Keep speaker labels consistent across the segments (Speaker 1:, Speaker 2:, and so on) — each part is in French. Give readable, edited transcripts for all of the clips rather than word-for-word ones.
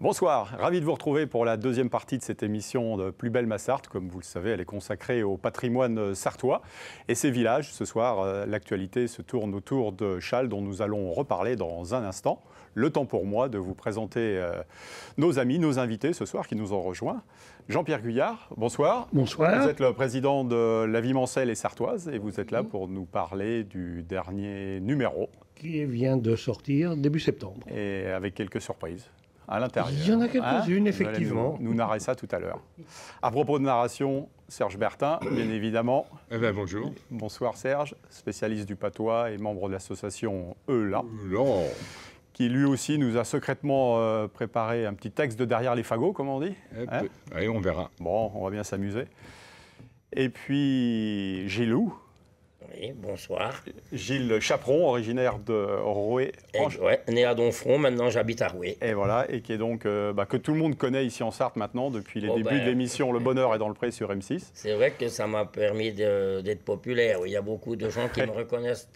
Speaker 1: Bonsoir, ravi de vous retrouver pour la deuxième partie de cette émission de Plus belle ma Sarthe. Comme vous le savez, elle est consacrée au patrimoine sartois et ses villages. Ce soir, l'actualité se tourne autour de Chasles, dont nous allons reparler dans un instant. Le temps pour moi de vous présenter nos amis, nos invités ce soir qui nous ont rejoints. Jean-Pierre Guyard, bonsoir.
Speaker 2: Bonsoir.
Speaker 1: Vous êtes le président de la Vie Mancelle et Sartoise et vous êtes là pour nous parler du dernier numéro.
Speaker 2: Qui vient de sortir début septembre.
Speaker 1: Et avec quelques surprises à l'intérieur.
Speaker 2: Il y en a quelques-unes, effectivement.
Speaker 1: Vous allez nous narrer ça tout à l'heure. À propos de narration, Serge Bertin, bien évidemment.
Speaker 3: Eh bien, bonjour.
Speaker 1: Bonsoir Serge, spécialiste du patois et membre de l'association EULA.
Speaker 3: Non.
Speaker 1: Qui lui aussi nous a secrètement préparé un petit texte de derrière les fagots, comme on dit.
Speaker 3: Allez, on verra.
Speaker 1: Bon, on va bien s'amuser. Et puis Gilou.
Speaker 4: Oui, bonsoir.
Speaker 1: Gilles Chaperon, originaire de Rouet.
Speaker 4: Ouais, né à Donfront, maintenant j'habite à Rouet.
Speaker 1: Et voilà, et qui est donc, que tout le monde connaît ici en Sarthe maintenant, depuis les débuts de l'émission Le Bonheur est dans le Pré sur M6.
Speaker 4: C'est vrai que ça m'a permis d'être populaire. Il y a beaucoup de gens qui me reconnaissent.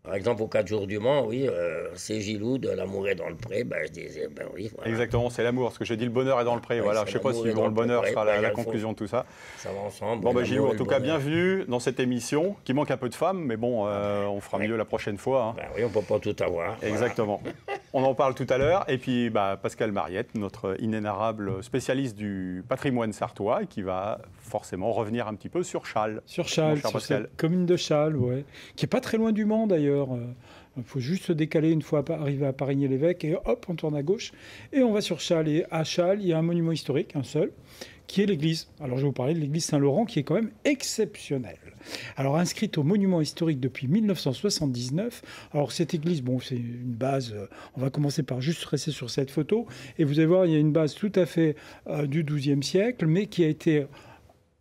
Speaker 4: Par exemple, aux 4 jours du Mans, oui, c'est Gilou de L'amour est dans le pré. Je disais, oui. Voilà.
Speaker 1: Exactement, c'est l'amour. Parce que j'ai dit le bonheur est dans le pré.
Speaker 4: Oui,
Speaker 1: voilà, je ne sais pas si le bonheur sera la conclusion de tout ça.
Speaker 4: Ça va ensemble.
Speaker 1: Bon, Gilou, en tout cas, bienvenue dans cette émission qui manque un peu de femmes, mais bon, on fera mieux la prochaine fois. Hein.
Speaker 4: Oui, on ne peut pas tout avoir.
Speaker 1: Exactement. Voilà. On en parle tout à l'heure. Et puis, Pascal Mariette, notre inénarrable spécialiste du patrimoine sartois, qui va forcément revenir un petit peu sur Chasles.
Speaker 5: Sur Chasles, sur cette commune de Chasles, ouais, qui n'est pas très loin du Mans d'ailleurs. Il faut juste se décaler une fois arriver à Parigny-l'Évêque et hop, on tourne à gauche. Et on va sur Chasles. Et à Chasles, il y a un monument historique, un seul, qui est l'église. Alors je vais vous parler de l'église Saint-Laurent, qui est quand même exceptionnelle. Alors inscrite au monument historique depuis 1979. Alors cette église, bon, c'est une base, on va commencer par juste rester sur cette photo. Et vous allez voir, il y a une base tout à fait du XIIe siècle, mais qui a été...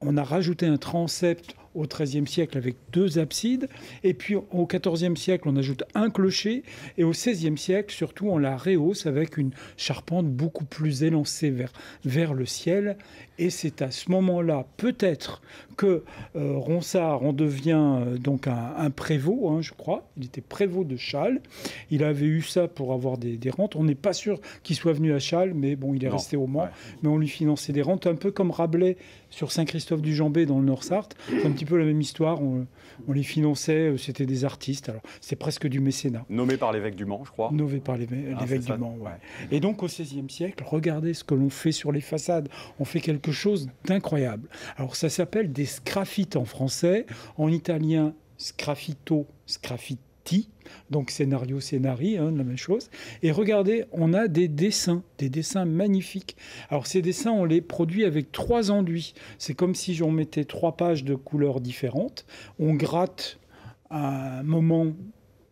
Speaker 5: On a rajouté un transept au XIIIe siècle avec 2 absides. Et puis au XIVe siècle, on ajoute un clocher. Et au XVIe siècle, surtout, on la rehausse avec une charpente beaucoup plus élancée vers le ciel. Et c'est à ce moment-là, peut-être, que Ronsard en devient donc un prévôt, hein, je crois. Il était prévôt de Chasles. Il avait eu ça pour avoir des rentes. On n'est pas sûr qu'il soit venu à Chasles, mais bon, il est resté au Mans. Ouais. Mais on lui finançait des rentes, un peu comme Rabelais sur Saint-Christophe-du-Jambet dans le Nord-Sarthe. C'est un petit peu la même histoire. On les finançait, c'était des artistes. Alors, c'est presque du mécénat.
Speaker 1: Nommé par l'évêque du Mans, je crois.
Speaker 5: Nommé par l'évêque du Mans, ouais. Et donc, au XVIe siècle, regardez ce que l'on fait sur les façades. On fait quelque chose d'incroyable. Alors, ça s'appelle des sgraffites en français. En italien, sgraffito, sgraffiti. Donc scénario, scénarii, hein, la même chose. Et regardez, on a des dessins magnifiques. Alors ces dessins, on les produit avec 3 enduits. C'est comme si on mettait 3 pages de couleurs différentes. On gratte à un moment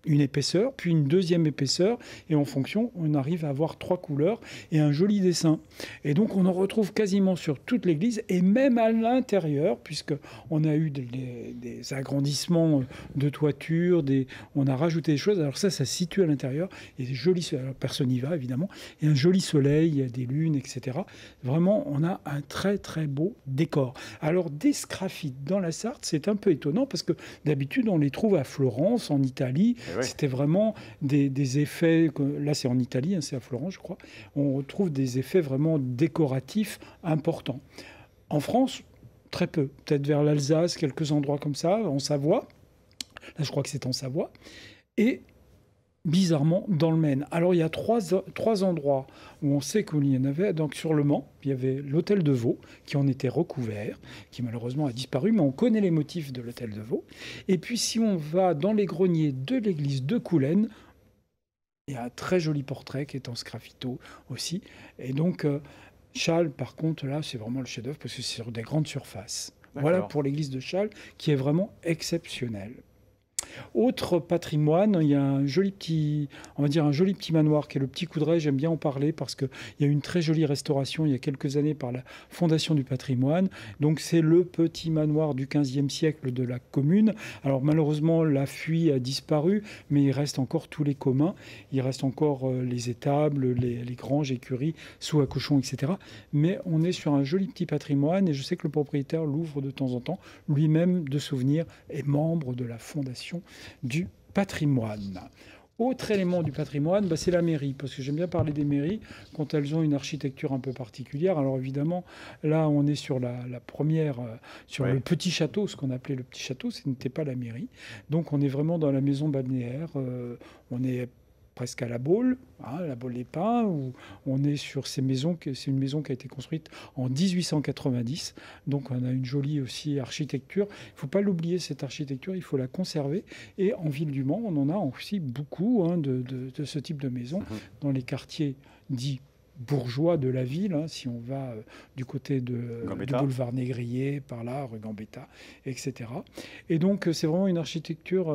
Speaker 5: une épaisseur, puis une deuxième épaisseur, et en fonction, on arrive à avoir 3 couleurs et un joli dessin. Et donc, on en retrouve quasiment sur toute l'église, et même à l'intérieur, puisqu'on a eu des agrandissements de toiture, on a rajouté des choses. Alors ça se situe à l'intérieur, et joli, alors personne n'y va, évidemment, et un joli soleil, il y a des lunes, etc. Vraiment, on a un très, très beau décor. Alors, des sgraffites dans la Sarthe, c'est un peu étonnant, parce que d'habitude, on les trouve à Florence, en Italie. Oui. C'était vraiment des effets, là c'est en Italie, hein, c'est à Florence je crois, on retrouve des effets vraiment décoratifs importants. En France, très peu, peut-être vers l'Alsace, quelques endroits comme ça, en Savoie, là je crois que c'est en Savoie, et bizarrement dans le Maine. Alors il y a trois endroits où on sait qu'il y en avait. Donc sur le Mans, il y avait l'hôtel de Vaux qui en était recouvert, qui malheureusement a disparu, mais on connaît les motifs de l'hôtel de Vaux. Et puis si on va dans les greniers de l'église de Coulennes, il y a un très joli portrait qui est en sgraffito aussi. Et donc Chasles, par contre, là c'est vraiment le chef-d'œuvre parce que c'est sur des grandes surfaces. Voilà pour l'église de Chasles qui est vraiment exceptionnelle. Autre patrimoine, il y a un joli petit, on va dire un joli petit manoir qui est le Petit Coudray. J'aime bien en parler parce qu'il y a eu une très jolie restauration il y a quelques années par la Fondation du patrimoine. Donc c'est le petit manoir du XVe siècle de la commune. Alors malheureusement, la fuie a disparu, mais il reste encore tous les communs. Il reste encore les étables, les granges, écuries, sous à cochons, etc. Mais on est sur un joli petit patrimoine et je sais que le propriétaire l'ouvre de temps en temps, lui-même de souvenirs, est membre de la Fondation du patrimoine. Autre élément du patrimoine, c'est la mairie, parce que j'aime bien parler des mairies quand elles ont une architecture un peu particulière. Alors évidemment, là, on est sur la première, sur le petit château, ce qu'on appelait le petit château, ce n'était pas la mairie. Donc on est vraiment dans la maison balnéaire, on est presque à la Baule, la Baule des Pins, où on est sur ces maisons. C'est une maison qui a été construite en 1890. Donc on a une jolie aussi architecture. Il ne faut pas l'oublier, cette architecture, il faut la conserver. Et en ville du Mans, on en a aussi beaucoup de ce type de maisons dans les quartiers dits bourgeois de la ville, si on va du côté du boulevard Négrier, par là, rue Gambetta, etc. Et donc c'est vraiment une architecture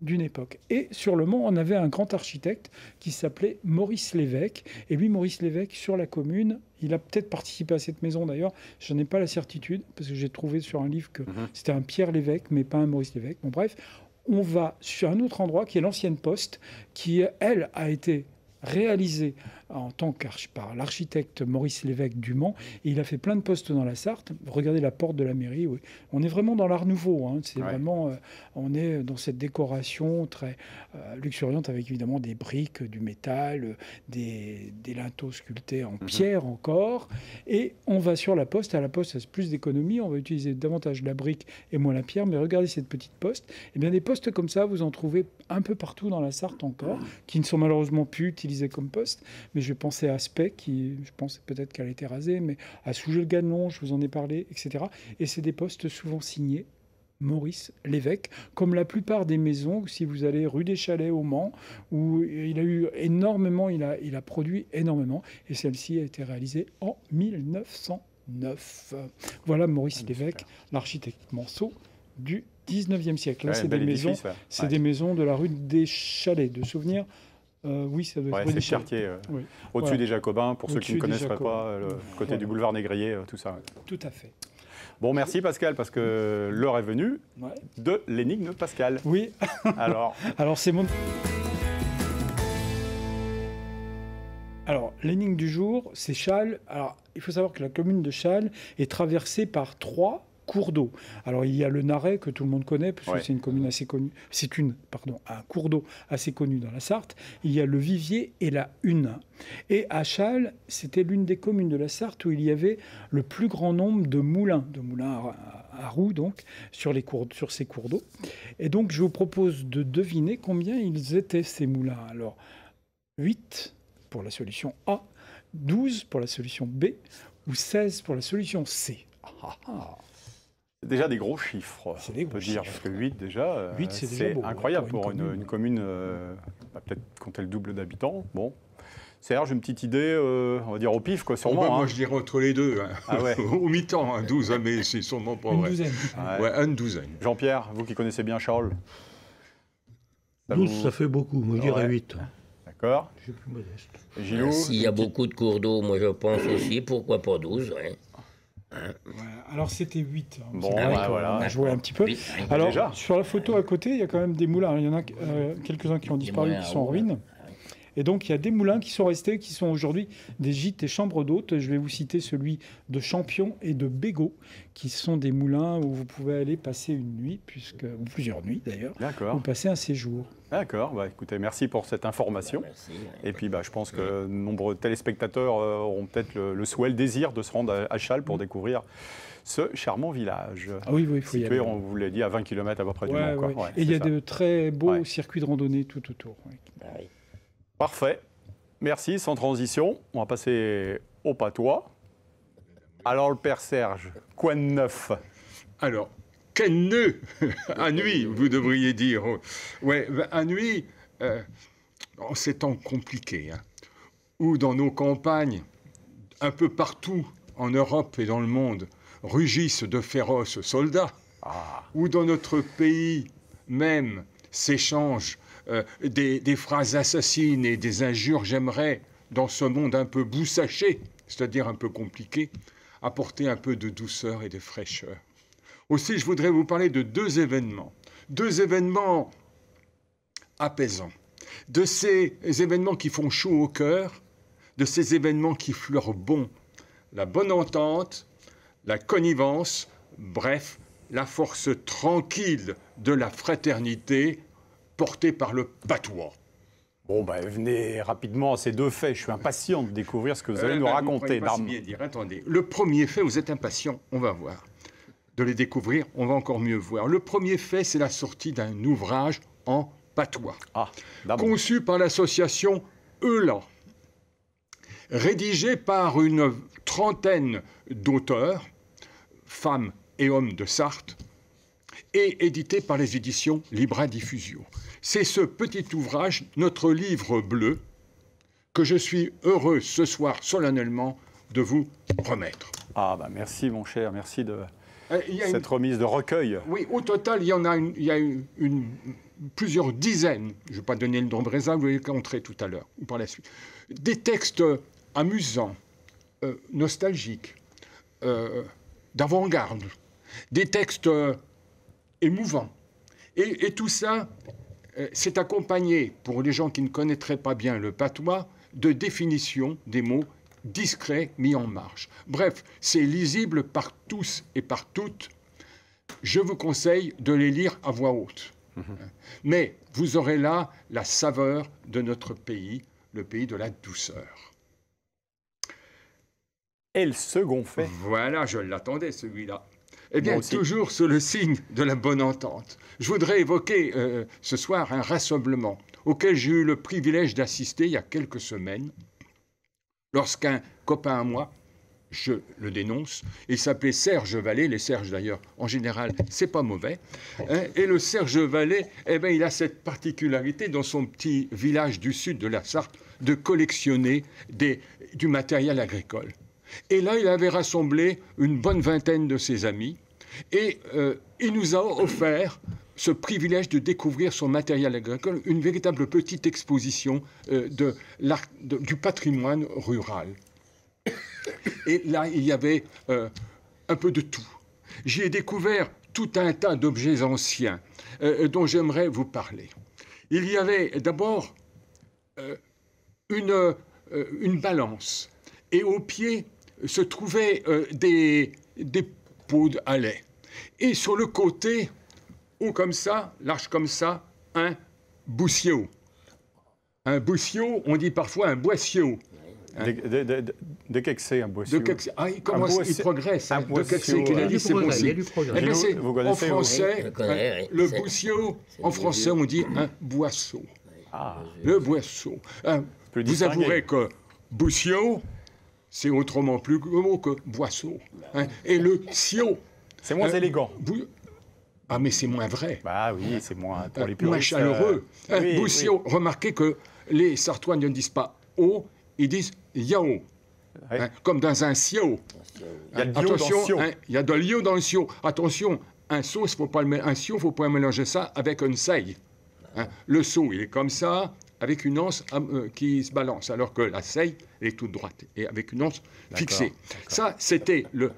Speaker 5: d'une époque. Et sur le Mont, on avait un grand architecte qui s'appelait Maurice Lévesque. Et lui, Maurice Lévesque, sur la commune, il a peut-être participé à cette maison d'ailleurs. Je n'en ai pas la certitude, parce que j'ai trouvé sur un livre que c'était un Pierre Lévesque, mais pas un Maurice Lévesque. Bon, bref, on va sur un autre endroit qui est l'ancienne poste, qui, elle, a été réalisée en tant par l'architecte Maurice Lévesque du Mans. Et il a fait plein de postes dans la Sarthe. Regardez la porte de la mairie. Oui. On est vraiment dans l'art nouveau. C'est vraiment, on est dans cette décoration très luxuriante avec évidemment des briques, du métal, des linteaux sculptés en pierre encore. Et on va sur la poste. À la poste, c'est plus d'économie. On va utiliser davantage la brique et moins la pierre. Mais regardez cette petite poste. Et bien des postes comme ça, vous en trouvez un peu partout dans la Sarthe encore, qui ne sont malheureusement plus utilisés comme postes. Mais je pensais à Spey, je pense peut-être qu'elle a été rasée, mais à Sougé-le-Ganon, je vous en ai parlé, etc. Et c'est des postes souvent signés Maurice Lévesque, comme la plupart des maisons, si vous allez rue des Chalets au Mans, où il a eu énormément, il a produit énormément, et celle-ci a été réalisée en 1909. Voilà Maurice Lévesque, l'architecte manceau du 19e siècle. Là, c'est des maisons, des maisons de la rue des Chalets, de souvenirs. Oui, ça doit être
Speaker 1: c'est le quartier au-dessus des Jacobins, pour ceux qui ne connaisseraient pas, le côté du boulevard Négrier, tout ça.
Speaker 5: Tout à fait.
Speaker 1: Bon, merci Pascal, parce que l'heure est venue de l'énigme Pascal.
Speaker 5: Oui.
Speaker 1: Alors
Speaker 5: c'est mon... Alors, l'énigme du jour, c'est Chasles. Alors, il faut savoir que la commune de Chasles est traversée par 3 cours d'eau. Alors il y a le Naret que tout le monde connaît parce que c'est une commune assez connue. C'est un cours d'eau assez connu dans la Sarthe. Il y a le Vivier et la Hune. Et à Chasles, c'était l'une des communes de la Sarthe où il y avait le plus grand nombre de moulins à roues donc sur ces cours d'eau. Et donc je vous propose de deviner combien ils étaient ces moulins. Alors 8 pour la solution A, 12 pour la solution B ou 16 pour la solution C.
Speaker 1: C'est déjà des gros chiffres, on peut dire, parce que 8 déjà,
Speaker 5: 8, c'est
Speaker 1: incroyable pour une commune, peut-être compter le double d'habitants. Bon, Serge, une petite idée, on va dire au pif, quoi, sûrement.
Speaker 3: Moi, je dirais entre les deux. Au mi-temps, 12, mais c'est sûrement pas vrai.
Speaker 5: Une douzaine.
Speaker 3: Une douzaine.
Speaker 1: Jean-Pierre, vous qui connaissez bien Charles.
Speaker 2: 12, ça fait beaucoup. Moi, je dirais 8.
Speaker 1: D'accord.
Speaker 2: Je suis plus modeste.
Speaker 1: Gilou,
Speaker 4: s'il y a beaucoup de cours d'eau, moi je pense aussi, pourquoi pas 12
Speaker 5: alors c'était 8.
Speaker 1: Bon, voilà.
Speaker 5: On a joué un petit peu. Alors, déjà, sur la photo à côté, il y a quand même des moulins. Il y en a quelques-uns qui ont disparu, qui sont en ruine. Et donc, il y a des moulins qui sont restés, qui sont aujourd'hui des gîtes et chambres d'hôtes. Je vais vous citer celui de Champion et de Bégaud, qui sont des moulins où vous pouvez aller passer une nuit, ou plusieurs nuits d'ailleurs, ou passer un séjour.
Speaker 1: D'accord. Écoutez, merci pour cette information.
Speaker 4: Merci.
Speaker 1: Et puis, je pense que de nombreux téléspectateurs auront peut-être le souhait, le désir de se rendre à Chasles pour découvrir ce charmant village.
Speaker 5: Ah oui, il faut y aller.
Speaker 1: On vous l'a dit, à 20 km à peu près du Mans.
Speaker 5: Et il y a de très beaux circuits de randonnée tout autour.
Speaker 1: Parfait. Merci. Sans transition, on va passer au patois. Alors, le père Serge, quoi de neuf?
Speaker 3: Alors, quel nœud à nuit, vous devriez dire. À nuit, en ces temps compliqués, où dans nos campagnes, un peu partout en Europe et dans le monde, rugissent de féroces soldats, où dans notre pays, même s'échangent des phrases assassines et des injures, j'aimerais, dans ce monde un peu boussaché, c'est-à-dire un peu compliqué, apporter un peu de douceur et de fraîcheur. Aussi, je voudrais vous parler de deux événements apaisants, de ces événements qui font chaud au cœur, de ces événements qui fleurent bon, la bonne entente, la connivence, bref, la force tranquille de la fraternité portée par le patois.
Speaker 1: Bon, venez rapidement à ces deux faits. Je suis impatient de découvrir ce que vous allez nous raconter.
Speaker 3: Pas si bien dire. Attendez, le premier fait, vous êtes impatient, on va voir. De les découvrir, on va encore mieux voir. Le premier fait, c'est la sortie d'un ouvrage en patois, conçu par l'association Eulan, rédigé par une trentaine d'auteurs, femmes et hommes de Sarthe, et édité par les éditions Libra Diffusio. C'est ce petit ouvrage, notre livre bleu, que je suis heureux ce soir solennellement de vous remettre.
Speaker 1: Merci mon cher, merci de cette remise de recueil.
Speaker 3: Oui, au total, il y a plusieurs dizaines, je ne vais pas donner le nombre exact, vous les compterez tout à l'heure ou par la suite, des textes amusants, nostalgiques, d'avant-garde, des textes émouvants. Et tout ça, c'est accompagné, pour les gens qui ne connaîtraient pas bien le patois, de définitions des mots discrets mis en marche. Bref, c'est lisible par tous et par toutes. Je vous conseille de les lire à voix haute. Mais vous aurez là la saveur de notre pays, le pays de la douceur.
Speaker 1: Et le second fait?
Speaker 3: Voilà, je l'attendais celui-là. Eh bien, toujours sous le signe de la bonne entente. Je voudrais évoquer ce soir un rassemblement auquel j'ai eu le privilège d'assister il y a quelques semaines, lorsqu'un copain à moi, je le dénonce, il s'appelait Serge Vallée, les Serges d'ailleurs, en général, c'est pas mauvais, hein, et le Serge Vallée, eh bien, il a cette particularité dans son petit village du sud de la Sarthe de collectionner du matériel agricole. Et là, il avait rassemblé une bonne vingtaine de ses amis, et il nous a offert ce privilège de découvrir son matériel agricole, une véritable petite exposition du patrimoine rural. Et là, il y avait un peu de tout. J'y ai découvert tout un tas d'objets anciens dont j'aimerais vous parler. Il y avait d'abord une balance, et au pied se trouvaient des pots à lait. Et sur le côté, haut comme ça, large comme ça, un boussiot. Un boussiot, on dit parfois un boissiot.
Speaker 1: De qu'est-ce que c'est un boissiot?
Speaker 3: Il progresse. De qu'est-ce que c'est qu'il a dit, c'est bon signe. En français, le boussiot, en français, on dit un boisseau. Le boisseau. Vous avouerez que boussiot, c'est autrement plus gros que boisseau. Et le siot.
Speaker 1: C'est moins élégant.
Speaker 3: Mais c'est moins vrai.
Speaker 1: Oui, c'est moins pour les puristes.
Speaker 3: Moins chaleureux. Boussiot, remarquez que les Sartois ne disent pas o, ils disent yao. Comme dans un sio.
Speaker 1: Il y a de l'io dans le sio.
Speaker 3: Il y a de l'io dans le sio. Attention, un sio, il ne faut pas mélanger ça avec une seille. Le seau, il est comme ça, avec une anse qui se balance, alors que la seille est toute droite, et avec une anse fixée. Ça, c'était le...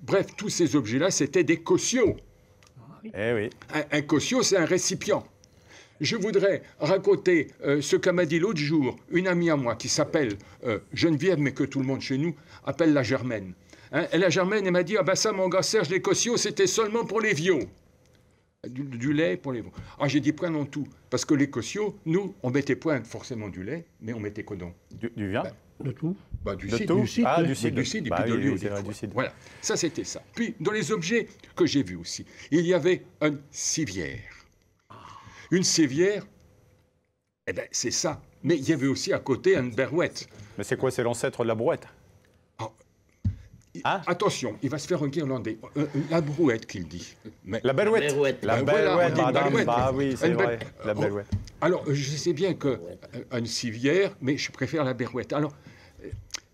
Speaker 3: Bref, tous ces objets-là, c'était des cautions. Un cautio, c'est un récipient. Je voudrais raconter ce qu'a m'a dit l'autre jour une amie à moi qui s'appelle Geneviève, mais que tout le monde chez nous appelle la Germaine. Et la Germaine, elle m'a dit, ça, mon gars Serge, les cautions, c'était seulement pour les vieux. Du lait pour les veaux. J'ai dit point non tout. Parce que les cautions, nous, on mettait point forcément du lait, mais on mettait quoi donc?
Speaker 1: Du vin?
Speaker 2: De tout.
Speaker 3: Du
Speaker 1: cidre.
Speaker 3: Du cidre et puis de l'eau.
Speaker 1: Du cidre.
Speaker 3: Voilà, ça c'était ça. Puis, dans les objets que j'ai vus aussi, il y avait une civière. Une civière, c'est ça. Mais il y avait aussi à côté une berouette.
Speaker 1: Mais c'est quoi? C'est l'ancêtre de la brouette?
Speaker 3: Attention, il va se faire un guirlandais. La brouette qu'il dit.
Speaker 1: Mais la berouette. La berouette, madame. Oui, c'est vrai, la berouette.
Speaker 3: Alors, je sais bien qu'une civière, mais je préfère la berouette. Alors,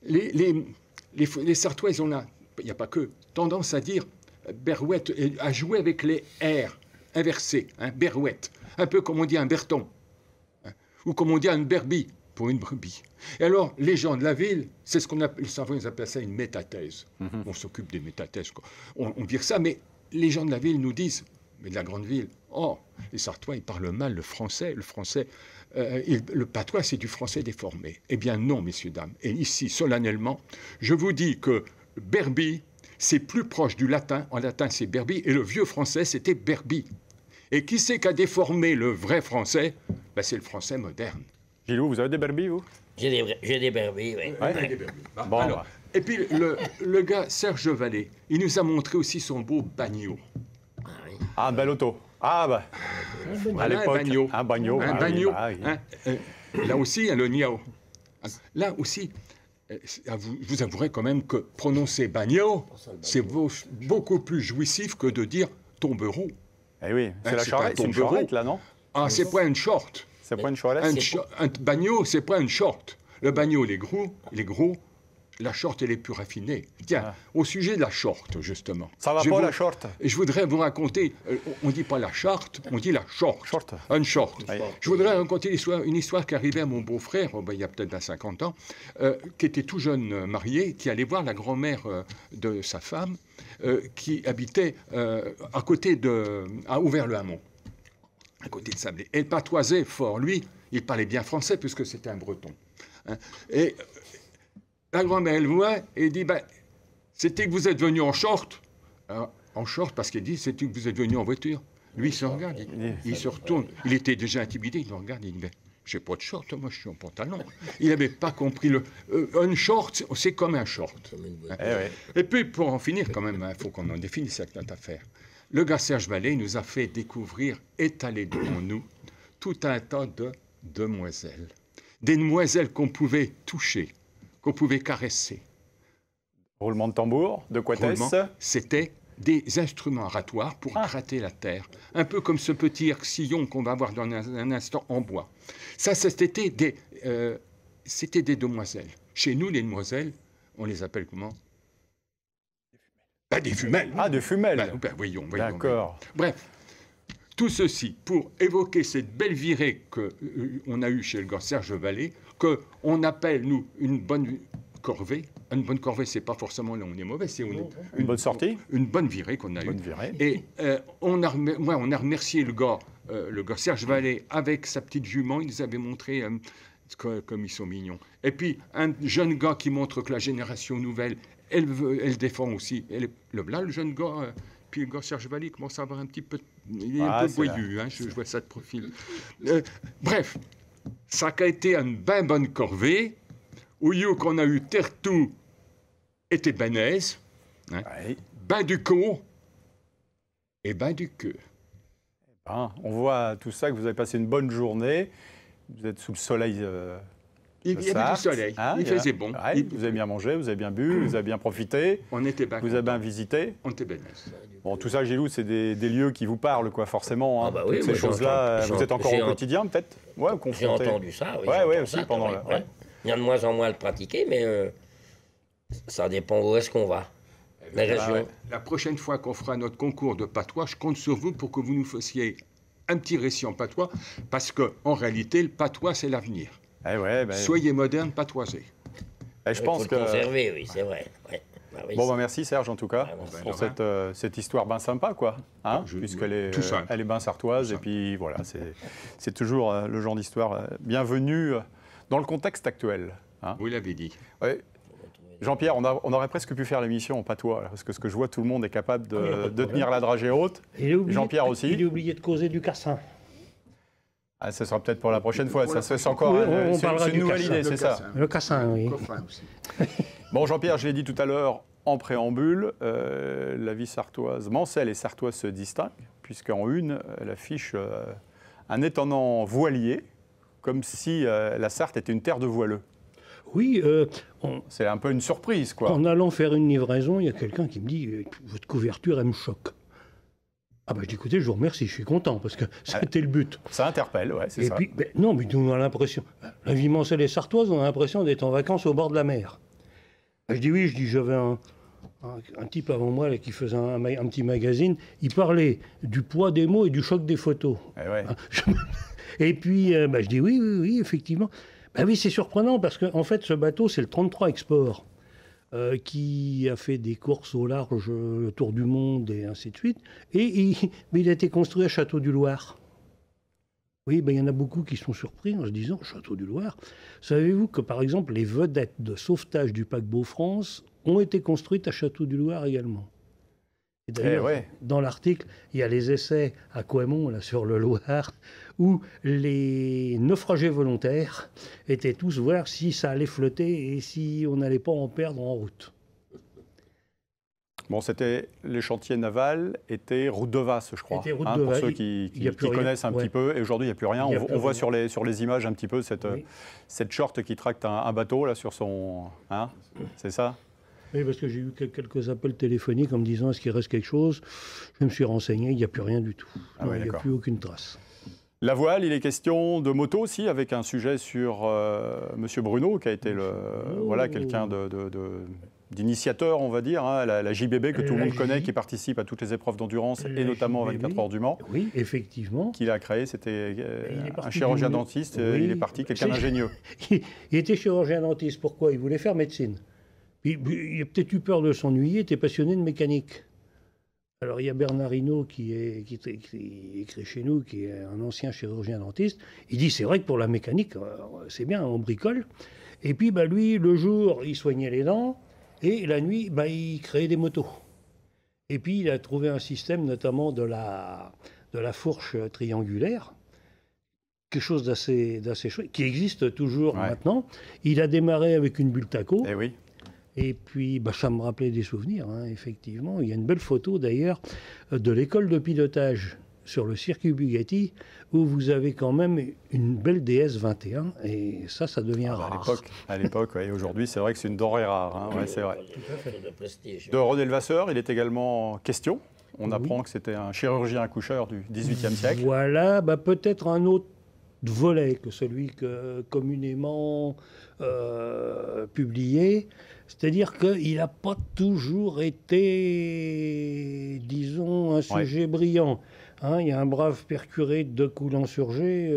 Speaker 3: les Sartois, ils ont il n'y a pas que, tendance à dire berouette, à jouer avec les R. inversé, berouette, un peu comme on dit un berton, ou comme on dit un berbie, pour une brebis. Et alors, les gens de la ville, c'est ce qu'on appelle, ils appellent ça une métathèse. On s'occupe des métathèses, quoi. On vire ça, mais les gens de la ville nous disent, mais de la grande ville, oh, les Sartois, ils parlent mal le français, le patois, c'est du français déformé. Eh bien non, messieurs, dames. Et ici, solennellement, je vous dis que berbie, c'est plus proche du latin. En latin, c'est berbie, et le vieux français, c'était berbie. Et qui c'est qui a déformé le vrai français? Ben, c'est le français moderne.
Speaker 1: Gilou, vous avez des berbies, vous?
Speaker 4: J'ai des berbis, oui.
Speaker 3: Ouais.
Speaker 1: Bon,
Speaker 3: Alors,
Speaker 1: bah.
Speaker 3: et puis, le gars, Serge Vallée, il nous a montré aussi son beau bagnot.
Speaker 4: Ah, oui.
Speaker 1: Ah, un bel auto. Ah, bah. À
Speaker 3: Voilà,
Speaker 1: l'époque,
Speaker 3: un bagnot.
Speaker 1: un bagnot.
Speaker 3: Un
Speaker 1: ah oui,
Speaker 3: bagnot.
Speaker 1: bah oui.
Speaker 3: Là aussi, le niao. Là aussi, vous avouerez quand même que prononcer bagnot, c'est beaucoup plus jouissif que de dire tombereau.
Speaker 1: Eh oui, c'est la
Speaker 3: c'est
Speaker 1: charrette,
Speaker 3: un
Speaker 1: c'est une
Speaker 3: tombereau.
Speaker 1: charrette, là, non?
Speaker 3: Ah, c'est pas une short.
Speaker 1: C'est pas une charrette?
Speaker 3: Un bagnot, c'est pas une short. Le bagnot, il est gros. La short, elle est plus raffinée. Tiens, au sujet de la short, justement.
Speaker 1: Ça va pas, la short?
Speaker 3: Je voudrais vous raconter, on ne dit pas la charte, on dit la short.
Speaker 1: Short.
Speaker 3: Une short.
Speaker 1: Oui.
Speaker 3: Je voudrais raconter une histoire qui arrivait à mon beau-frère, il y a peut-être 50 ans, qui était tout jeune marié, qui allait voir la grand-mère de sa femme, qui habitait à côté à Auvers-le-Hamon, à côté de Sablé. Elle patoisait fort. Lui, il parlait bien français puisque c'était un breton. Et la grand-mère, elle voit et dit, c'était que vous êtes venu en short. Alors, en short, parce qu'elle dit, c'était que vous êtes venu en voiture. Lui, il se regarde, il se retourne. Il était déjà intimidé, il le regarde, il dit, j'ai pas de short, moi je suis en pantalon. Il n'avait pas compris un short, c'est comme un short. Et puis, pour en finir, quand même, il faut qu'on en définisse cette notre affaire. Le gars Serge Vallée nous a fait découvrir, étalé devant nous, tout un tas de demoiselles. Des demoiselles qu'on pouvait toucher, qu'on pouvait caresser.
Speaker 1: Roulement de tambour, de quoi
Speaker 3: C'était des instruments aratoires pour gratter la terre. Un peu comme ce petit hercillon qu'on va voir dans un instant en bois. Ça, c'était des demoiselles. Chez nous, les demoiselles, on les appelle comment? Des femelles.
Speaker 1: Ah, des femelles.
Speaker 3: Voyons.
Speaker 1: D'accord.
Speaker 3: Bref, tout ceci pour évoquer cette belle virée qu'on a eue chez le gars Serge Vallée, qu'on appelle, nous, une bonne corvée. Une bonne corvée, c'est pas forcément là où on est mauvais, c'est
Speaker 1: une bonne sortie.
Speaker 3: Une bonne virée qu'on a eue.
Speaker 1: Virée.
Speaker 3: Et on a remercié le gars Serge Vallée avec sa petite jument. Il nous avait montré comme ils sont mignons. Et puis, un jeune gars qui montre que la génération nouvelle, elle défend aussi. Là, le jeune gars... Puis le gars Serge Vallée commence à avoir un petit peu... Il est un peu boyeux, je vois ça de profil. Bref, ça a été une bien bonne corvée, où qu'on a eu Tertou était Benaise, ben du co et ben du queue.
Speaker 1: On voit tout ça, que vous avez passé une bonne journée, vous êtes sous le soleil.
Speaker 3: Il y avait du soleil, il faisait bon.
Speaker 1: Vous avez bien mangé, vous avez bien bu, vous avez bien profité.
Speaker 3: On était bien
Speaker 1: vous avez bien visité.
Speaker 3: On était Benaise.
Speaker 1: Bon, tout ça, Gilou, c'est des lieux qui vous parlent, quoi, forcément.
Speaker 4: Oui,
Speaker 1: toutes ces choses-là, vous êtes encore au quotidien, peut-être?
Speaker 4: J'ai entendu ça, oui.
Speaker 1: Oui, aussi, pendant le...
Speaker 4: Il y a de moins en moins à le pratiquer, mais ça dépend où est-ce qu'on va. Les régions.
Speaker 3: La prochaine fois qu'on fera notre concours de patois, je compte sur vous pour que vous nous fassiez un petit récit en patois, parce qu'en réalité, le patois, c'est l'avenir. Soyez moderne, patoisez.
Speaker 1: Je pense que...
Speaker 4: conserver, oui, c'est vrai.
Speaker 1: Merci Serge, en tout cas, pour cette histoire bien sympa, quoi. Puisqu'elle est bien sartoise, et puis voilà, c'est toujours le genre d'histoire bienvenue dans le contexte actuel.
Speaker 3: Vous l'avez dit.
Speaker 1: Jean-Pierre, on aurait presque pu faire l'émission en patois, parce que ce que je vois, tout le monde est capable de tenir la dragée haute. Jean-Pierre aussi.
Speaker 2: Il a oublié de causer du cassin.
Speaker 1: Ce sera peut-être pour la prochaine fois. Ça, c'est encore une nouvelle idée, c'est ça?
Speaker 2: Le cassin, oui.
Speaker 1: Bon, Jean-Pierre, je l'ai dit tout à l'heure en préambule, la vie sartoise, mancelle et sartoise se distinguent, puisqu'en une, elle affiche un étonnant voilier, comme si la Sarthe était une terre de voileux.
Speaker 2: Oui.
Speaker 1: C'est un peu une surprise, quoi.
Speaker 2: En allant faire une livraison, il y a quelqu'un qui me dit « Votre couverture, elle me choque ». Ah je dis, écoutez, je vous remercie, je suis content, parce que c'était le but.
Speaker 1: Ça interpelle, c'est ça.
Speaker 2: Et puis, non, mais on a l'impression... La vie mancelle et sartoise, on a l'impression d'être en vacances au bord de la mer. Je dis oui, j'avais un type avant moi là, qui faisait un petit magazine, il parlait du poids des mots et du choc des photos. Et puis, je dis oui, effectivement. Oui, c'est surprenant parce qu'en fait, ce bateau, c'est le 33 Export qui a fait des courses au large, le tour du monde et ainsi de suite. Et il a été construit à Château-du-Loir. Oui, il y en a beaucoup qui sont surpris en se disant Château-du-Loir. Savez-vous que, par exemple, les vedettes de sauvetage du paquebot France ont été construites à Château-du-Loir également. Et d'ailleurs, dans l'article, il y a les essais à Coëmont, là, sur le Loir, où les naufragés volontaires étaient tous voir si ça allait flotter et si on n'allait pas en perdre en route.
Speaker 1: Bon, c'était les chantiers navals, étaient route de Vasse, je crois. Pour ceux qui connaissent un petit peu. Et aujourd'hui, il n'y a plus rien. On voit sur les images un petit peu cette short qui tracte un bateau là, sur son... c'est ça?
Speaker 2: Oui, parce que j'ai eu quelques appels téléphoniques en me disant est-ce qu'il reste quelque chose. Je me suis renseigné, il n'y a plus rien du tout. Il n'y a plus aucune trace.
Speaker 1: La voile, il est question de moto aussi, avec un sujet sur Monsieur Bruno, qui a été quelqu'un d'initiateur, on va dire, la JBB que tout le monde connaît, qui participe à toutes les épreuves d'endurance et notamment aux 24 heures du Mans.
Speaker 2: Oui, effectivement.
Speaker 1: Qu'il a créé, c'était un chirurgien dentiste, il est parti, quelqu'un d'ingénieux.
Speaker 2: Il était chirurgien dentiste, pourquoi? Il voulait faire médecine. Il a peut-être eu peur de s'ennuyer, il était passionné de mécanique. Alors il y a Bernard Hinault qui écrit chez nous, qui est un ancien chirurgien dentiste. Il dit c'est vrai que pour la mécanique, c'est bien, on bricole. Et puis lui, le jour, il soignait les dents, et la nuit, il créait des motos. Et puis il a trouvé un système, notamment de la fourche triangulaire, quelque chose d'assez chouette, qui existe toujours maintenant. Il a démarré avec une Bultaco.
Speaker 1: Eh oui.
Speaker 2: Et puis, ça me rappelait des souvenirs, effectivement. Il y a une belle photo, d'ailleurs, de l'école de pilotage sur le circuit Bugatti, où vous avez quand même une belle DS-21, et ça devient rare.
Speaker 1: À l'époque, oui. Aujourd'hui, c'est vrai que c'est une denrée rare. C'est vrai. De René Levasseur, il est également question. On apprend que c'était un chirurgien accoucheur du XVIIIe siècle.
Speaker 2: Voilà, peut-être un autre volet que celui que communément publié. C'est-à-dire qu'il n'a pas toujours été, disons, un sujet brillant. Il y a un brave père-curé de Coulan-sur-Gé,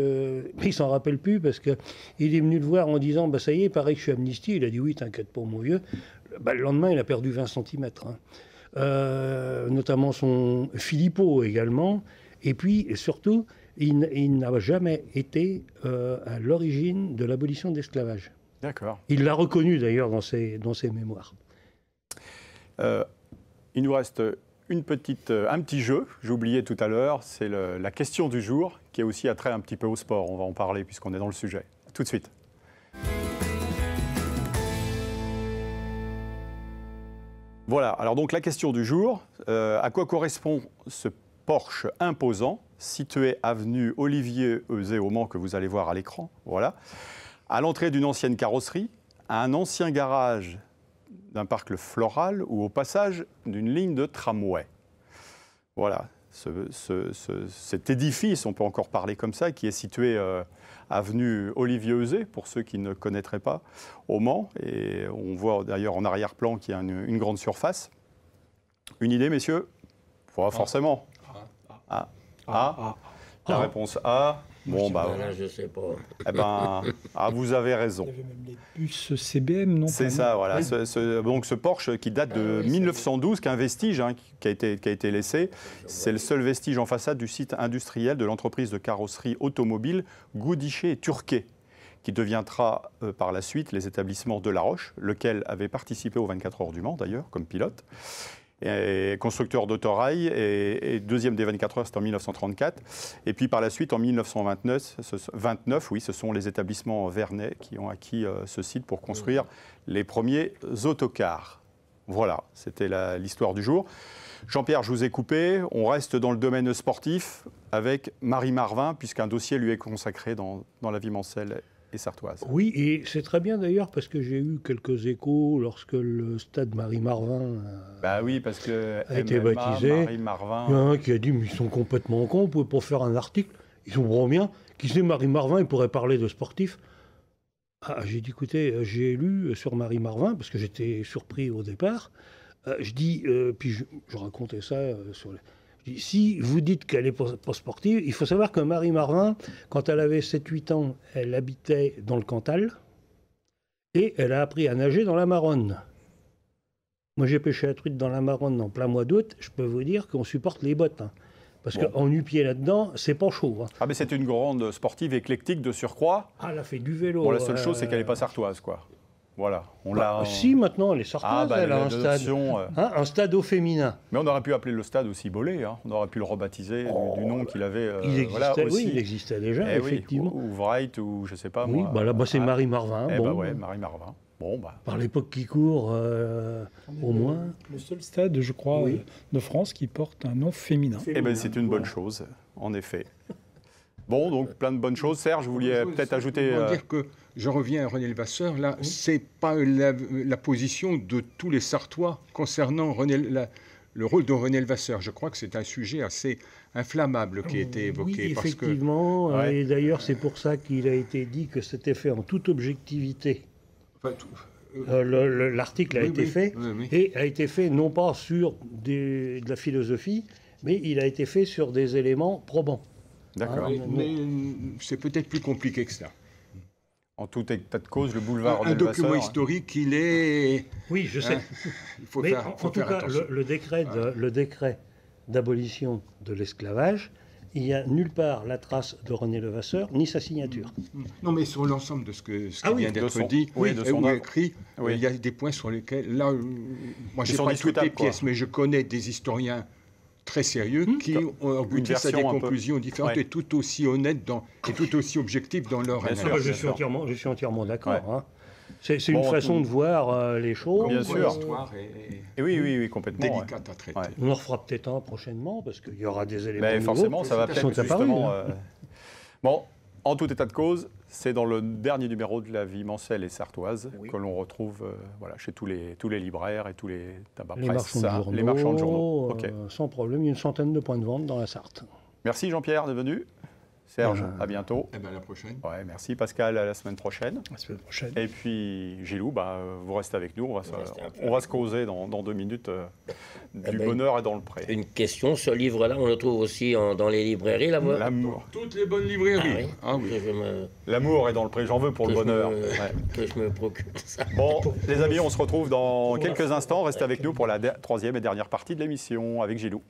Speaker 2: mais il ne s'en rappelle plus parce qu'il est venu le voir en disant ça y est, il paraît que je suis amnistié. Il a dit oui, t'inquiète pas, mon vieux. Le lendemain, il a perdu 20 cm. Notamment son Philippot également. Et puis, surtout, il n'a jamais été à l'origine de l'abolition de l'esclavage.
Speaker 1: D'accord.
Speaker 2: Il l'a reconnu d'ailleurs dans ses mémoires.
Speaker 1: Il nous reste un petit jeu, j'ai oublié tout à l'heure, c'est la question du jour, qui est aussi attrait un petit peu au sport. On va en parler puisqu'on est dans le sujet. Tout de suite. Voilà, alors donc la question du jour, à quoi correspond ce Porsche imposant, situé avenue Olivier Euzet au Mans, que vous allez voir à l'écran, voilà, à l'entrée d'une ancienne carrosserie, à un ancien garage d'un parc floral ou au passage d'une ligne de tramway. Voilà, cet édifice, on peut encore parler comme ça, qui est situé avenue Olivier Euzet, pour ceux qui ne connaîtraient pas, au Mans. Et on voit d'ailleurs en arrière-plan qu'il y a une grande surface. Une idée, messieurs? Forcément. La réponse A.
Speaker 4: Bon, là, je sais pas.
Speaker 1: Vous avez raison.
Speaker 5: Il y avait même les bus CBM, non?
Speaker 1: C'est ça, voilà. Donc ce Porsche qui date de 1912, qui est un vestige qui a été laissé. C'est le seul vestige en façade du site industriel de l'entreprise de carrosserie automobile Goudichet et Turquet, qui deviendra par la suite les établissements de La Roche, lequel avait participé aux 24 heures du Mans d'ailleurs, comme pilote. Et constructeur d'autorail et deuxième des 24 heures, c'était en 1934. Et puis par la suite, en 1929, ce sont les établissements Vernet qui ont acquis ce site pour construire les premiers autocars. Voilà, c'était l'histoire du jour. Jean-Pierre, je vous ai coupé. On reste dans le domaine sportif avec Marie Marvin, puisqu'un dossier lui est consacré dans la vie mancelle et sartoise.
Speaker 2: Oui, et c'est très bien d'ailleurs parce que j'ai eu quelques échos lorsque le stade Marie-Marvin
Speaker 1: parce que
Speaker 2: a été baptisé.
Speaker 1: Marie-Marvin.
Speaker 2: Il y en a un qui a dit mais ils sont complètement cons, on ne pouvait pas faire un article. Ils sont vraiment bien. Qui sait Marie-Marvin, il pourrait parler de sportifs. J'ai dit écoutez, j'ai lu sur Marie-Marvin parce que j'étais surpris au départ. je dis, puis je racontais ça sur les... Je dis, si vous dites qu'elle est pas sportive, il faut savoir que Marie Marvin, quand elle avait 7-8 ans, elle habitait dans le Cantal et elle a appris à nager dans la Maronne. Moi, j'ai pêché la truite dans la Maronne en plein mois d'août. Je peux vous dire qu'on supporte les bottes. Hein. Parce qu'en nu-pied là-dedans, c'est pas chaud. Hein.
Speaker 1: Ah, mais c'est une grande sportive éclectique de surcroît.
Speaker 2: Ah, elle a fait du vélo.
Speaker 1: Bon, la seule chose, c'est qu'elle n'est pas sartoise, quoi. Voilà.
Speaker 2: Si, maintenant, elle est sartoise, elle a un stade. Un stade au féminin.
Speaker 1: Mais on aurait pu appeler le stade aussi Bollé. Hein. On aurait pu le rebaptiser du nom qu'il avait.
Speaker 2: Il existait, aussi. Il existait déjà, effectivement.
Speaker 1: Ou Wright, ou je ne sais pas
Speaker 2: oui,
Speaker 1: moi.
Speaker 2: Là-bas, c'est Marie Marvin.
Speaker 1: Marie Marvin. Bon,
Speaker 2: par l'époque qui court, au moins.
Speaker 5: Le seul stade, je crois, de France qui porte un nom féminin.
Speaker 1: Eh bien, c'est une bonne chose, en effet. Bon, donc plein de bonnes choses. Serge, vous vouliez peut-être ajouter...
Speaker 3: dire que je reviens à René Levasseur. Là, c'est pas la position de tous les Sartois concernant le rôle de René Levasseur. Je crois que c'est un sujet assez inflammable qui a été évoqué.
Speaker 2: Oui, effectivement. Et d'ailleurs, c'est pour ça qu'il a été dit que c'était fait en toute objectivité. L'article a été fait, et a été fait non pas sur de la philosophie, mais il a été fait sur des éléments probants.
Speaker 1: D'accord.
Speaker 3: Mais c'est peut-être plus compliqué que ça.
Speaker 1: En tout état de cause, le boulevard
Speaker 3: un document historique, il est...
Speaker 2: Oui, je sais.
Speaker 3: Il faut
Speaker 2: mais
Speaker 3: faire,
Speaker 2: en tout cas, le décret d'abolition de l'esclavage, il n'y a nulle part la trace de René Levasseur, ni sa signature.
Speaker 3: Non, mais sur l'ensemble de ce qui vient d'être dit, ou écrit, il y a des points sur lesquels... Là, moi, je n'ai pas toutes les pièces, mais je connais des historiens très sérieux qui ont abouti à des conclusions différentes et tout aussi honnêtes et tout aussi objectives dans leur analyse.
Speaker 2: Je suis entièrement d'accord. Hein. C'est une façon de voir les choses.
Speaker 1: Bien sûr.
Speaker 3: L'histoire
Speaker 1: est oui, complètement
Speaker 3: délicate à traiter.
Speaker 2: On en refera peut-être un prochainement parce qu'il y aura des éléments
Speaker 1: nouveaux. Forcément, ça va peut-être justement... Bon, en tout état de cause, c'est dans le dernier numéro de La Vie mensuelle et sartoise que l'on retrouve chez tous les libraires et tous les tabacs presse.
Speaker 2: Les marchands de journaux. Sans problème, il y a une centaine de points de vente dans la Sarthe.
Speaker 1: Merci Jean-Pierre d'être venu. Serge, à bientôt.
Speaker 3: À la prochaine.
Speaker 1: Ouais, merci Pascal, à la semaine prochaine.
Speaker 5: La semaine prochaine.
Speaker 1: Et puis Gilou, vous restez avec nous. On va se causer dans 2 minutes du bonheur et dans le pré.
Speaker 4: Une question, ce livre-là, on le trouve aussi dans les librairies là-bas.
Speaker 1: L'amour.
Speaker 3: Toutes les bonnes librairies.
Speaker 1: L'amour est dans le pré, j'en veux pour le bonheur.
Speaker 4: Que je me procure ça.
Speaker 1: Bon, les amis, on se retrouve dans quelques instants. Restez avec nous pour la 3e et dernière partie de l'émission avec Gilou.